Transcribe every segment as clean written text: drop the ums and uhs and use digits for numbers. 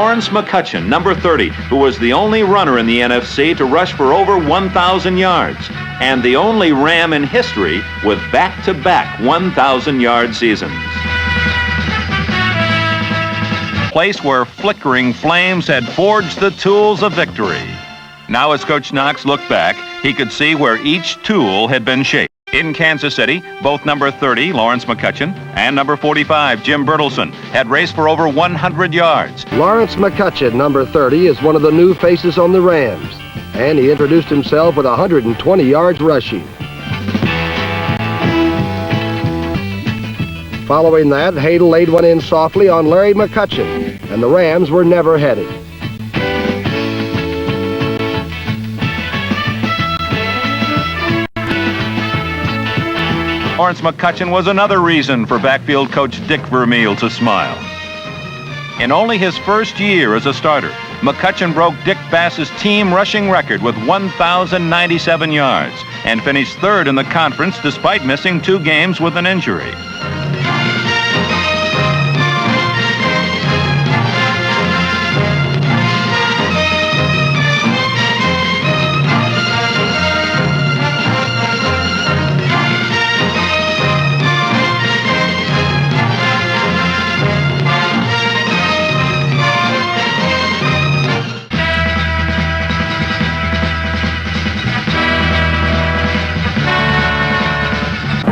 Lawrence McCUTCHEON, number 30, who was the only runner in the NFC to rush for over 1,000 yards, and the only Ram in history with back-to-back 1,000-yard seasons. Place where flickering flames had forged the tools of victory. Now as Coach Knox looked back, he could see where each tool had been shaped. In Kansas City, both number 30, Lawrence McCutcheon, and number 45, Jim Bertelsen, had raced for over 100 yards. Lawrence McCutcheon, number 30, is one of the new faces on the Rams, and he introduced himself with 120 yards rushing. Following that, Hadel laid one in softly on Larry McCutcheon, and the Rams were never headed. Lawrence McCutcheon was another reason for backfield coach Dick Vermeil to smile. In only his first year as a starter, McCutcheon broke Dick Bass's team rushing record with 1,097 yards and finished third in the conference despite missing 2 games with an injury.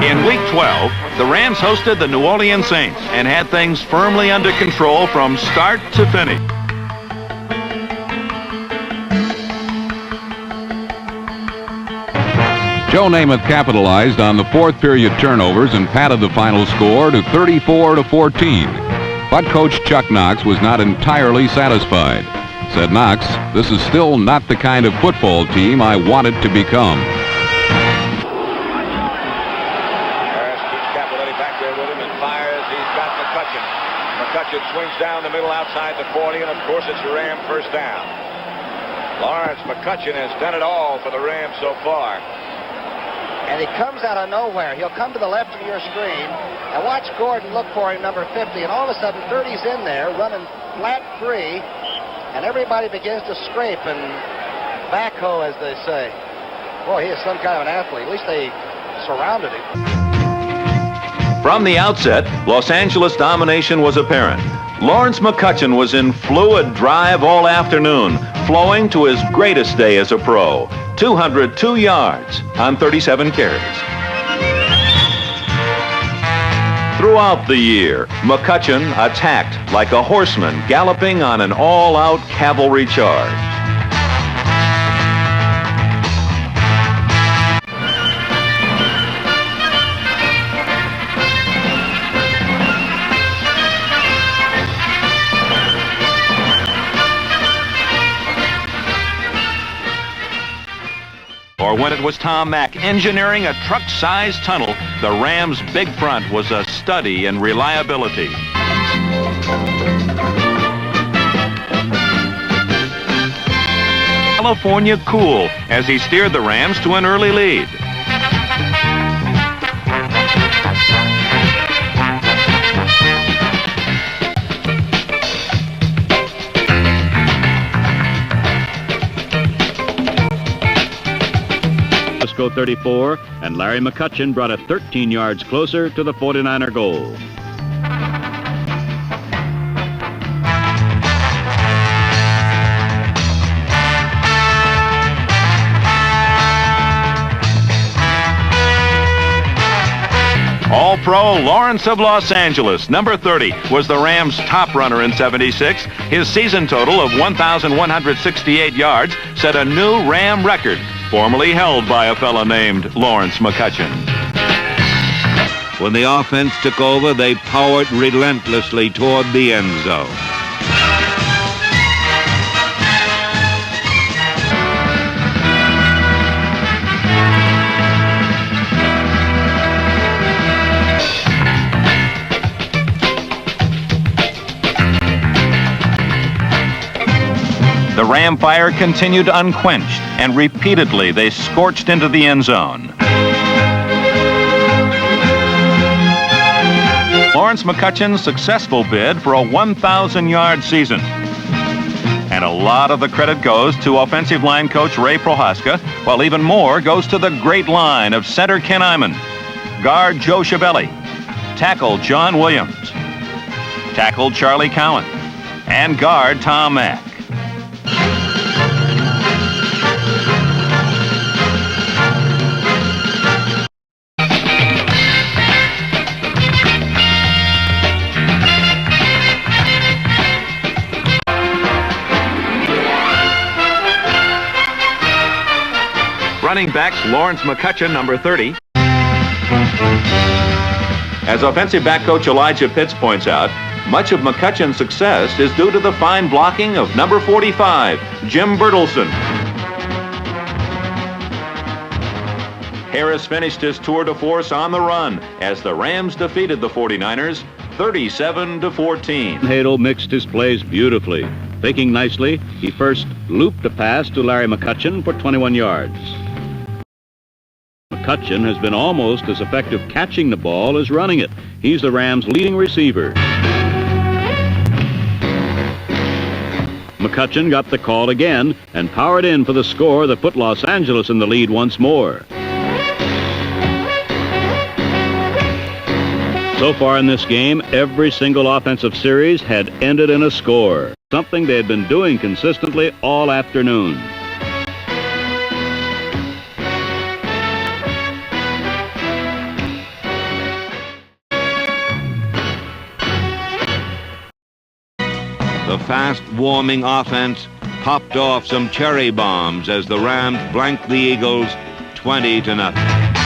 In Week 12, the Rams hosted the New Orleans Saints and had things firmly under control from start to finish. Joe Namath capitalized on the fourth period turnovers and padded the final score to 34-14. But Coach Chuck Knox was not entirely satisfied. Said Knox, "This is still not the kind of football team I wanted to become." McCutcheon swings down the middle outside the 40, and of course it's a Ram first down. Lawrence McCutcheon has done it all for the Rams so far. And he comes out of nowhere. He'll come to the left of your screen, and watch Gordon look for him, number 50, and all of a sudden 30's in there, running flat free, and everybody begins to scrape and backhoe, as they say. Boy, he is some kind of an athlete. At least they surrounded him. From the outset, Los Angeles domination was apparent. Lawrence McCutcheon was in fluid drive all afternoon, flowing to his greatest day as a pro, 202 yards on 37 carries. Throughout the year, McCutcheon attacked like a horseman galloping on an all-out cavalry charge. Or when it was Tom Mack engineering a truck-sized tunnel, the Rams' big front was a study in reliability. California cool as he steered the Rams to an early lead. Go 34, and Larry McCutcheon brought it 13 yards closer to the 49er goal. All-Pro Lawrence of Los Angeles, number 30, was the Rams' top runner in '76. His season total of 1,168 yards set a new Ram record, formerly held by a fella named Lawrence McCutcheon. When the offense took over, they powered relentlessly toward the end zone. The Ram fire continued unquenched, and repeatedly they scorched into the end zone. Lawrence McCutcheon's successful bid for a 1,000-yard season. And a lot of the credit goes to offensive line coach Ray Prohaska, while even more goes to the great line of center Ken Iman, guard Joe Schiavelli, tackle John Williams, tackle Charlie Cowan, and guard Tom Mack. Running backs Lawrence McCutcheon, number 30. As offensive back coach Elijah Pitts points out, much of McCutcheon's success is due to the fine blocking of number 45, Jim Bertelsen. Harris finished his tour de force on the run as the Rams defeated the 49ers 37-14. Hadel mixed his plays beautifully. Faking nicely, he first looped a pass to Larry McCutcheon for 21 yards. McCutcheon has been almost as effective catching the ball as running it. He's the Rams' leading receiver. McCutcheon got the call again and powered in for the score that put Los Angeles in the lead once more. So far in this game, every single offensive series had ended in a score, something they had been doing consistently all afternoon. The fast-warming offense popped off some cherry bombs as the Rams blanked the Eagles 20-0.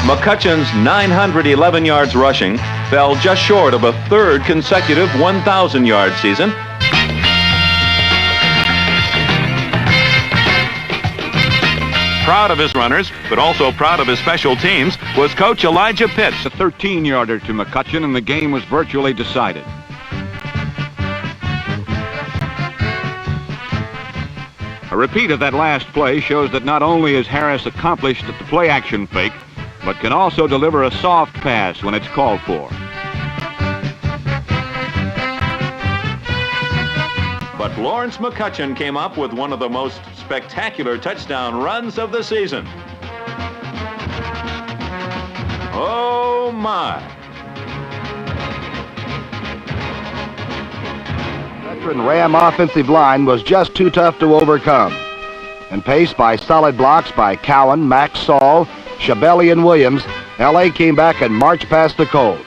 McCutcheon's 911 yards rushing fell just short of a third consecutive 1,000-yard season. Proud of his runners, but also proud of his special teams, was coach Elijah Pitts. A 13-yarder to McCutcheon, and the game was virtually decided. A repeat of that last play shows that not only is Harris accomplished at the play-action fake, but can also deliver a soft pass when it's called for. But Lawrence McCutcheon came up with one of the most spectacular touchdown runs of the season. Oh, my. Veteran Ram offensive line was just too tough to overcome. And paced by solid blocks by Cowan, Mack, Saul, Schiavelli, and Williams, L.A. came back and marched past the Colts.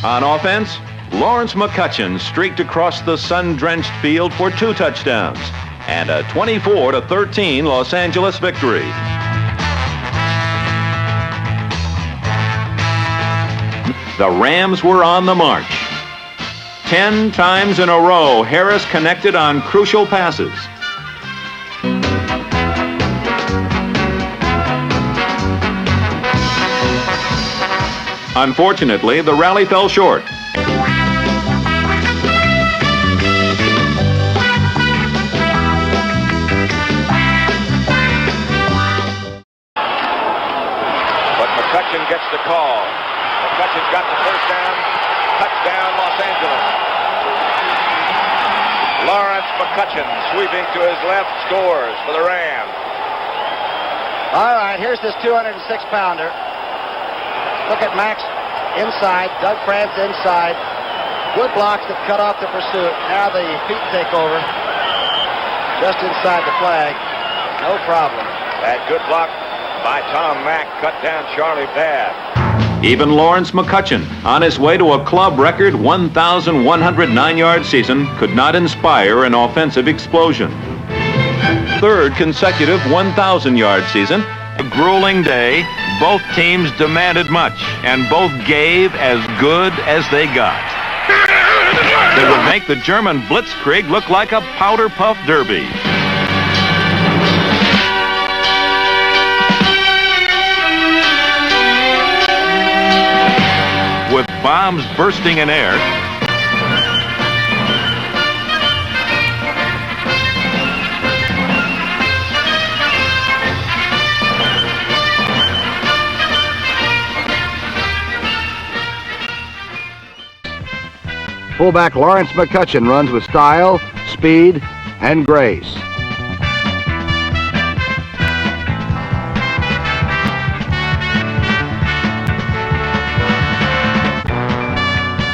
On offense, Lawrence McCutcheon streaked across the sun-drenched field for 2 touchdowns and a 24-13 Los Angeles victory. The Rams were on the march. 10 times in a row, Harris connected on crucial passes. Unfortunately, the rally fell short. But McCutcheon gets the call. McCutcheon got the first down. Touchdown, Los Angeles. Lawrence McCutcheon sweeping to his left, scores for the Rams. All right, here's this 206-pounder. Look at Max inside, Doug France inside. Good blocks that cut off the pursuit. Now the feet take over. Just inside the flag. No problem. That good block by Tom Mack cut down Charlie Babb. Even Lawrence McCutcheon, on his way to a club record 1,109-yard season, could not inspire an offensive explosion. Third consecutive 1,000-yard season, a grueling day. Both teams demanded much, and both gave as good as they got. They would make the German Blitzkrieg look like a powder puff derby. With bombs bursting in air, Fullback Lawrence McCutcheon runs with style, speed, and grace.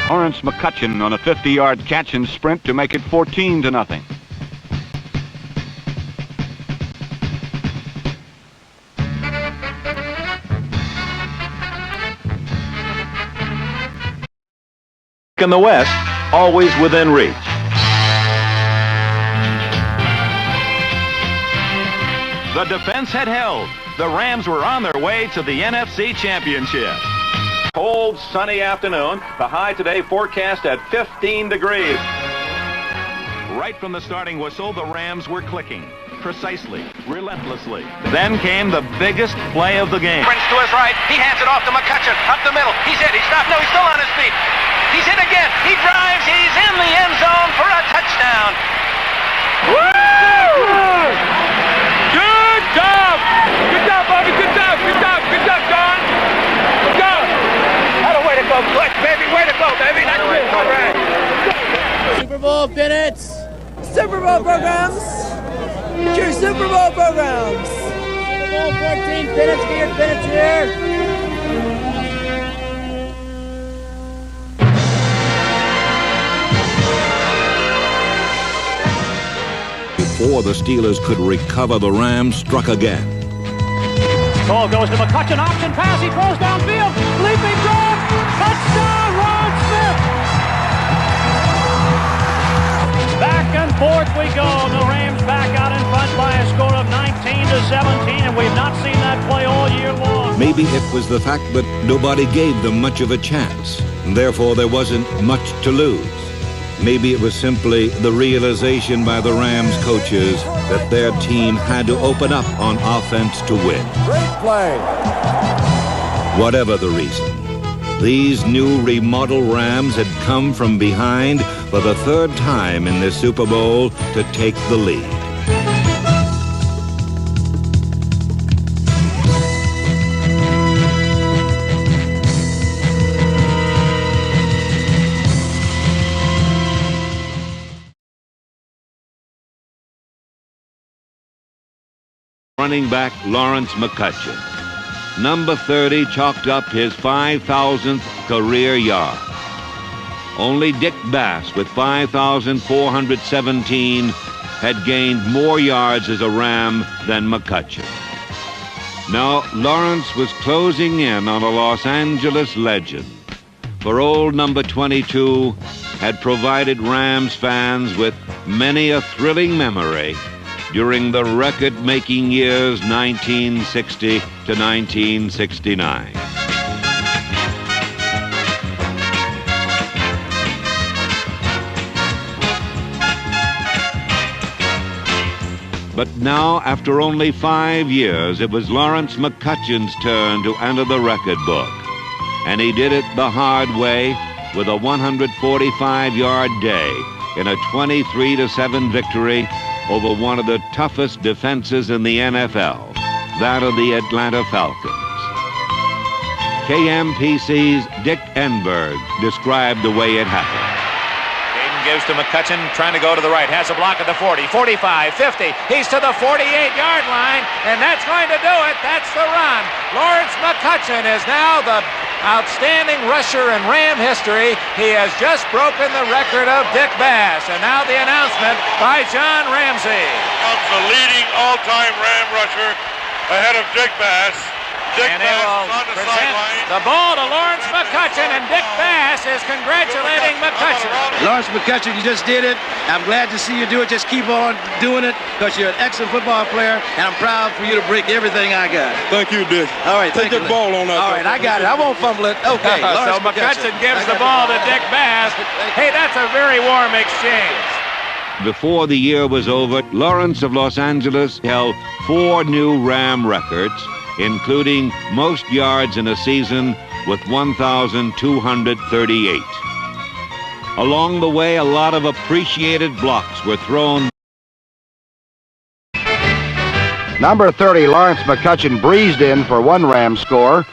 Lawrence McCutcheon on a 50-yard catch and sprint to make it 14-0. In the West, always within reach. The defense had held. The Rams were on their way to the NFC Championship. Cold, sunny afternoon. The high today forecast at 15 degrees. Right from the starting whistle, the Rams were clicking. Precisely, relentlessly. Then came the biggest play of the game. Prince to his right. He hands it off to McCutcheon. Up the middle. He's hit. He stopped. No, he's still on his feet. He's hit again. He drives. He's in the end zone for a touchdown. Woo! Good job. Good job, Bobby. Good job. Good job. Good job, John. Good job. What a way to go, Clutch, baby. Way to go, baby. That's it. All right. Super Bowl minutes. Super Bowl programs. Your Super Bowl programs. Super Bowl 14 minutes. Get your minutes here. Before the Steelers could recover, the Rams struck again. Ball goes to McCutcheon, option pass, he throws downfield, leaping drop, touchdown, Ron Smith! Back and forth we go, the Rams back out in front by a score of 19-17, and we've not seen that play all year long. Maybe it was the fact that nobody gave them much of a chance, and therefore there wasn't much to lose. Maybe it was simply the realization by the Rams coaches that their team had to open up on offense to win. Great play. Whatever the reason, these new remodeled Rams had come from behind for the third time in this Super Bowl to take the lead. Running back Lawrence McCutcheon. Number 30 chalked up his 5,000th career yard. Only Dick Bass with 5,417 had gained more yards as a Ram than McCutcheon. Now Lawrence was closing in on a Los Angeles legend, for old number 22 had provided Rams fans with many a thrilling memory during the record-making years 1960 to 1969. But now, after only 5 years, it was Lawrence McCutcheon's turn to enter the record book. And he did it the hard way with a 145-yard day in a 23-7 victory over one of the toughest defenses in the NFL, that of the Atlanta Falcons. KMPC's Dick Enberg described the way it happened. Hayden gives to McCutcheon, trying to go to the right. Has a block at the 40, 45, 50. He's to the 48-yard line, and that's going to do it. That's the run. Lawrence McCutcheon is now the outstanding rusher in Ram history. He has just broken the record of Dick Bass. And now the announcement by John Ramsey. Comes the leading all-time Ram rusher ahead of Dick Bass. Dick And they Bass will on the present sideline. the ball to Lawrence McCutcheon, and Dick Bass is congratulating McCutcheon. Lawrence McCutcheon, you just did it. I'm glad to see you do it. Just keep on doing it because you're an excellent football player, and I'm proud for you to break everything I got. Thank you, Dick. All right, Take that ball on that. All right, I got it. I won't fumble it. Okay, So Lawrence McCutcheon gives the ball to Dick Bass. Hey, that's a very warm exchange. Before the year was over, Lawrence of Los Angeles held 4 new Ram records, including most yards in a season with 1,238. Along the way, a lot of appreciated blocks were thrown. Number 30, Lawrence McCutcheon breezed in for one Ram score,